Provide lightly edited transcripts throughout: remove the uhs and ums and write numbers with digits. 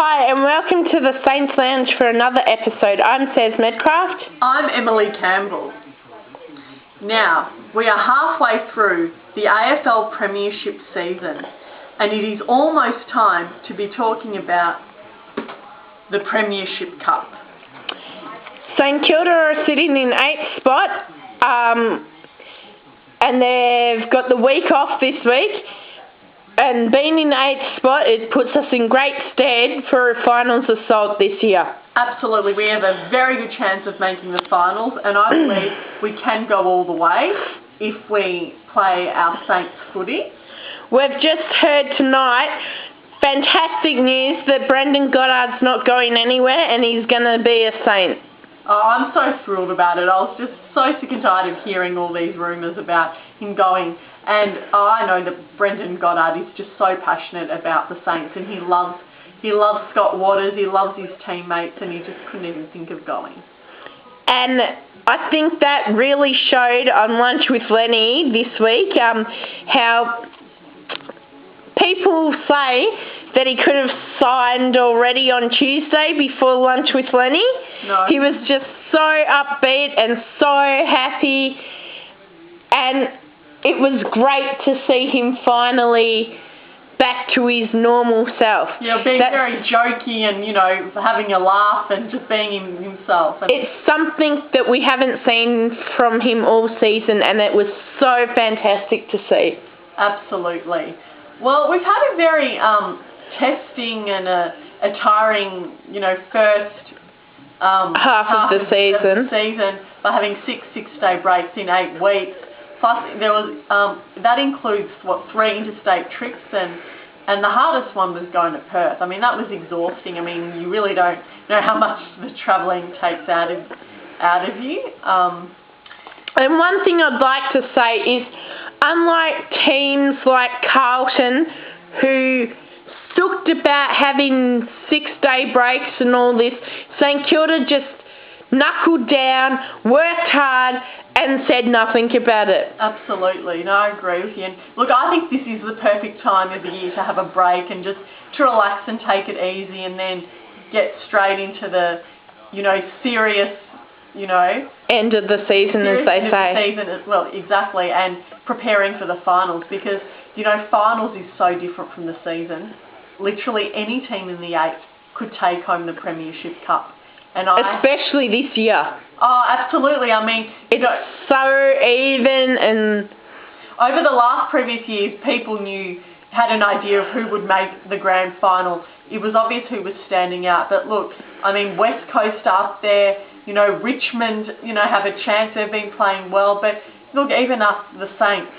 Hi and welcome to the Saints Lounge for another episode. I'm Saz Medcraft. I'm Emily Campbell. Now, we are halfway through the AFL Premiership season and it is almost time to be talking about the Premiership Cup. St Kilda are sitting in 8th spot and they've got the week off this week. And being in the 8th spot, it puts us in great stead for a finals assault this year. Absolutely. We have a very good chance of making the finals, and I believe we can go all the way if we play our Saints footy. We've just heard tonight fantastic news that Brendan Goddard's not going anywhere and he's going to be a Saint. Oh, I'm so thrilled about it. I was just so sick and tired of hearing all these rumours about him going. And I know that Brendan Goddard is just so passionate about the Saints, and he loves Scott Waters, he loves his teammates, and he just couldn't even think of going. And I think that really showed on Lunch with Lenny this week, how people say that he could have signed already on Tuesday before Lunch with Lenny. No. He was just so upbeat and so happy, and it was great to see him finally back to his normal self. Yeah, being very jokey and, having a laugh and just being himself. It's something that we haven't seen from him all season, and it was so fantastic to see. Absolutely. Well, we've had a very testing and a tiring, first half of the season by having six-day breaks in 8 weeks. Plus, there was that includes 3 interstate trips, and the hardest one was going to Perth. I mean, that was exhausting. I mean, you really don't know how much the travelling takes out of you. And one thing I'd like to say is, unlike teams like Carlton, who sucked about having 6-day breaks and all this, St Kilda just knuckled down, worked hard, and said nothing about it. Absolutely. No, I agree with you. And look, I think this is the perfect time of the year to have a break and just to relax and take it easy and then get straight into the, serious, end of the season, as they say. End of the season as well, exactly, and preparing for the finals because, finals is so different from the season. Literally any team in the 8 could take home the Premiership Cup. And especially this year. Oh, absolutely. I mean, it's so even, and over the last previous years, people had an idea of who would make the grand final. It was obvious who was standing out. But look, I mean, West Coast are up there. Richmond, have a chance. They've been playing well. But look, even us, the Saints,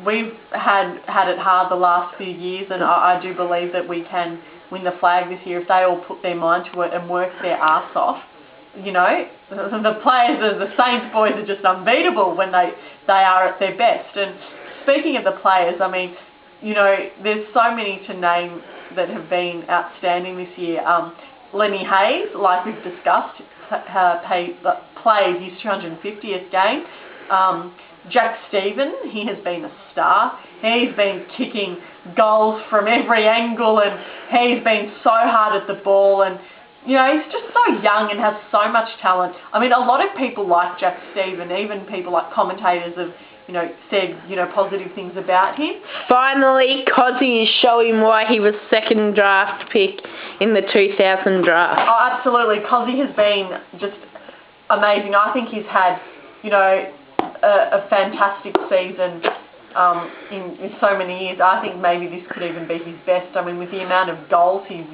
we've had it hard the last few years, and I do believe that we can win the flag this year if they all put their mind to it and work their arse off. The players, the Saints boys are just unbeatable when they are at their best. And speaking of the players, I mean, there's so many to name that have been outstanding this year. Lenny Hayes, like we've discussed, played his 250th game. Jack Steven, he has been a star. He's been kicking goals from every angle and he's been so hard at the ball and, he's just so young and has so much talent. I mean, a lot of people like Jack Steven, even people like commentators have, said, positive things about him. Finally, Cozzy is showing why he was second draft pick in the 2000 draft. Oh, absolutely. Cozzy has been just amazing. I think he's had, a fantastic season in so many years. I think maybe this could even be his best. I mean, with the amount of goals he's,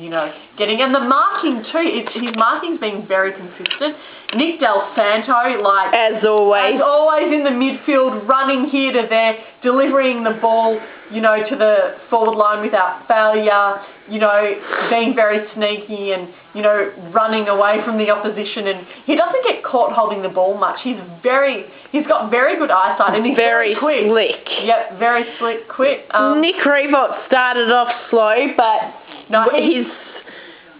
getting. And the marking too. His marking's been very consistent. Nick Del Santo, As always in the midfield, running here to there, delivering the ball, to the forward line without failure, being very sneaky and, running away from the opposition. And he doesn't get caught holding the ball much. He's got very good eyesight and he's very quick. Slick. Yep, very slick, quick. Nick Revolt started off slow, but he's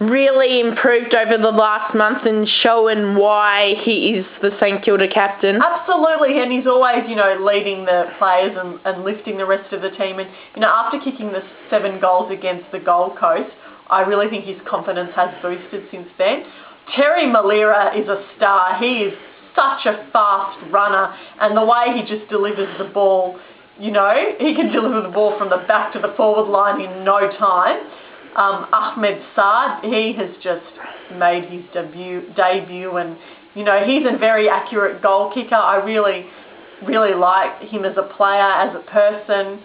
really improved over the last month and showing why he is the St Kilda captain. Absolutely, and he's always, leading the players and lifting the rest of the team. And, after kicking the 7 goals against the Gold Coast, I really think his confidence has boosted since then. Terry Malira is a star. He is such a fast runner, and the way he just delivers the ball, you know, he can deliver the ball from the back to the forward line in no time. Ahmed Saad, he has just made his debut, and, you know, he's a very accurate goal kicker. I really, really like him as a player, as a person.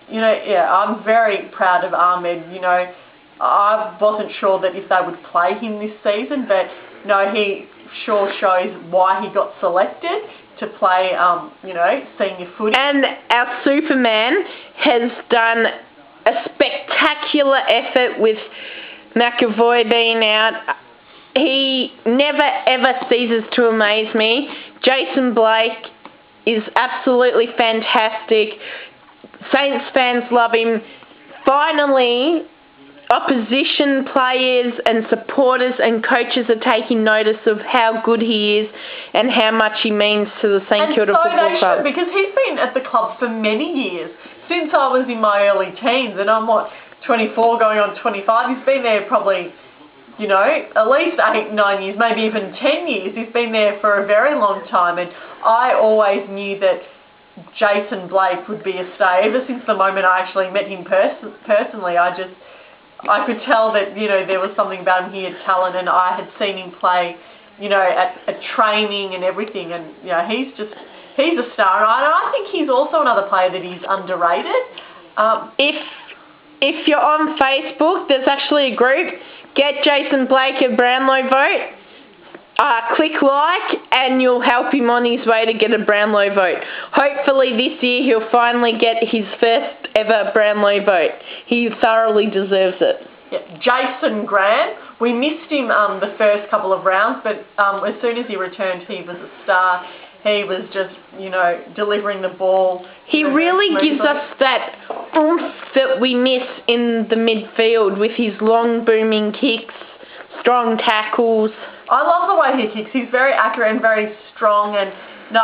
You know, yeah, I'm very proud of Ahmed. You know, I wasn't sure that if they would play him this season, but no, he sure shows why he got selected to play, you know, senior footy. And our Superman has done a spectacular effort with McAvoy being out. He never ever ceases to amaze me. Jason Blake is absolutely fantastic. Saints fans love him. Finally, opposition players and supporters and coaches are taking notice of how good he is and how much he means to the St Kilda Football Club. Because he's been at the club for many years, since I was in my early teens, and I'm 24 going on 25. He's been there probably, you know, at least 8, 9 years, maybe even 10 years. He's been there for a very long time, and I always knew that Jason Blake would be a star. Ever since the moment I actually met him personally, I could tell that, you know, there was something about him. He had talent, and I had seen him play, you know, at training and everything, and, you know, he's a star. And I think he's also another player that is underrated. If you're on Facebook, there's actually a group, Get Jason Blake a Brownlow vote. Click like and you'll help him on his way to get a Brownlow vote. Hopefully this year he'll finally get his first ever Brownlow vote. He thoroughly deserves it. Yeah, Jason Graham, we missed him the first couple of rounds, but as soon as he returned, he was a star. He was just, you know, delivering the ball. He really gives us that oomph that we miss in the midfield with his long booming kicks, strong tackles. I love the way he kicks. He's very accurate and very strong. And no,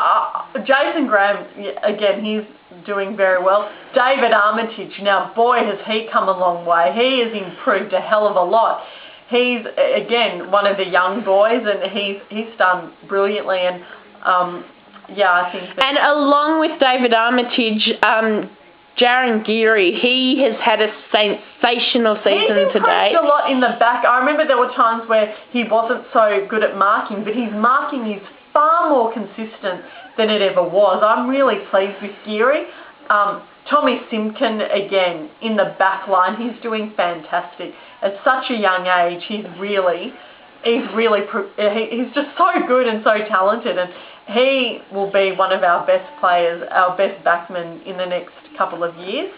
Jason Graham, again, he's doing very well. David Armitage, now boy has he come a long way. He has improved a hell of a lot. He's, again, one of the young boys, and he's done brilliantly. And yeah, I think that. And along with David Armitage, Jaron Geary, he has had a sensational season today. He's improved a lot in the back. I remember there were times where he wasn't so good at marking, but his marking is far more consistent than it ever was. I'm really pleased with Geary. Tommy Simkin, again, in the back line, he's doing fantastic. At such a young age, he's just so good and so talented, and he will be one of our best players, our best backman in the next couple of years.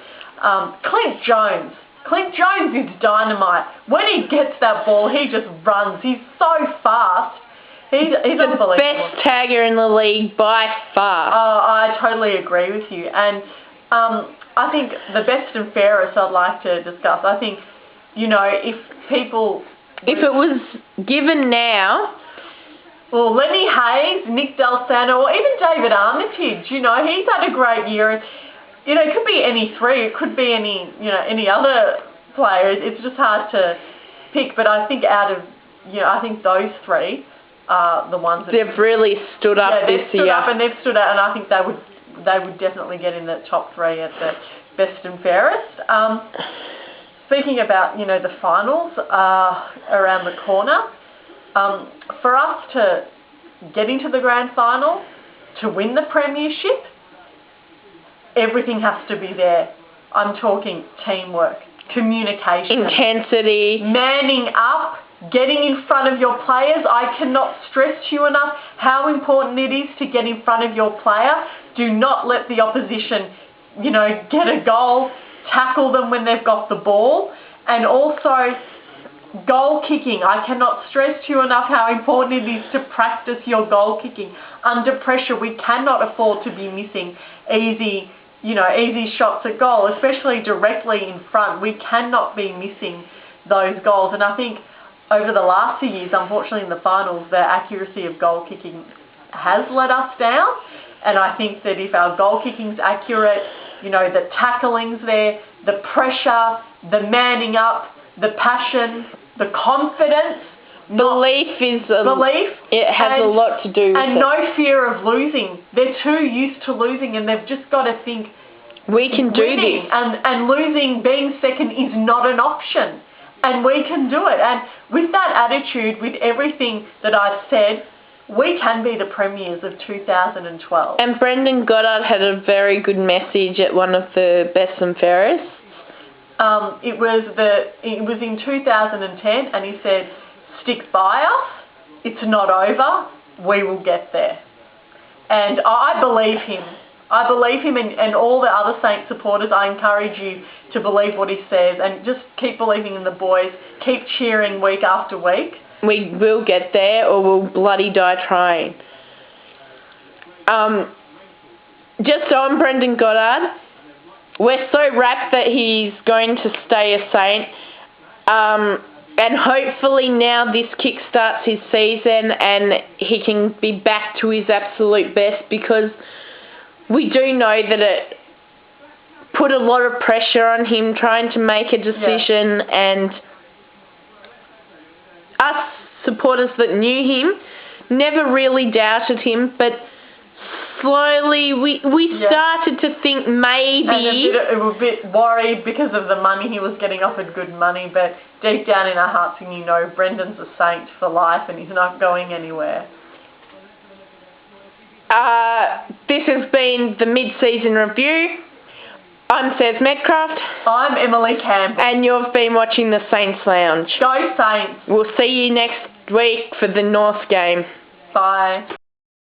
Clint Jones is dynamite. When he gets that ball, he just runs. He's so fast. He's unbelievable. The best tagger in the league by far. Oh, I totally agree with you. And I think the best and fairest I'd like to discuss, I think, you know, if it was given now. Well, Lenny Hayes, Nick Del Sano, or even David Armitage, you know, he's had a great year. And, you know, it could be any three. It could be any other player. It's just hard to pick. But I think I think those three are the ones that they've really stood up this year. They've stood out, and I think they would definitely get in the top three at the best and fairest. Speaking about, you know, the finals around the corner, for us to get into the grand final, to win the premiership, everything has to be there. I'm talking teamwork, communication, intensity, manning up, getting in front of your players. I cannot stress to you enough how important it is to get in front of your player. Do not let the opposition, you know, get a goal. Tackle them when they've got the ball. And also goal kicking. I cannot stress to you enough how important it is to practice your goal kicking. Under pressure, we cannot afford to be missing easy shots at goal, especially directly in front. We cannot be missing those goals. And I think over the last 2 years, unfortunately in the finals, the accuracy of goal kicking has let us down. And I think that if our goal kicking's accurate, you know, the tackling's there, the pressure, the manning up, the passion, the confidence. Belief is Belief. It has a lot to do with and it. no fear of losing. They're too used to losing, and they've just got to think We can do winning this. and losing, being second is not an option, and we can do it. And with that attitude, with everything that I've said, we can be the premiers of 2012. And Brendan Goddard had a very good message at one of the Best and Fairest. It was in 2010, and he said, "Stick by us. It's not over. We will get there." And I believe him. I believe him, and all the other Saints supporters, I encourage you to believe what he says and just keep believing in the boys. Keep cheering week after week. We will get there, or we'll bloody die trying. Just on Brendan Goddard, we're so rapt that he's going to stay a Saint. And hopefully now this kickstarts his season and he can be back to his absolute best, because we do know that it put a lot of pressure on him trying to make a decision, and us supporters that knew him never really doubted him, but slowly we started to think maybe... And we were a bit worried because of the money. He was getting offered good money, but deep down in our hearts, you know, Brendan's a Saint for life and he's not going anywhere. This has been the mid-season review. I'm Sez Medcraft. I'm Emily Campbell. And you've been watching the Saints Lounge. Go Saints. We'll see you next week for the North game. Bye.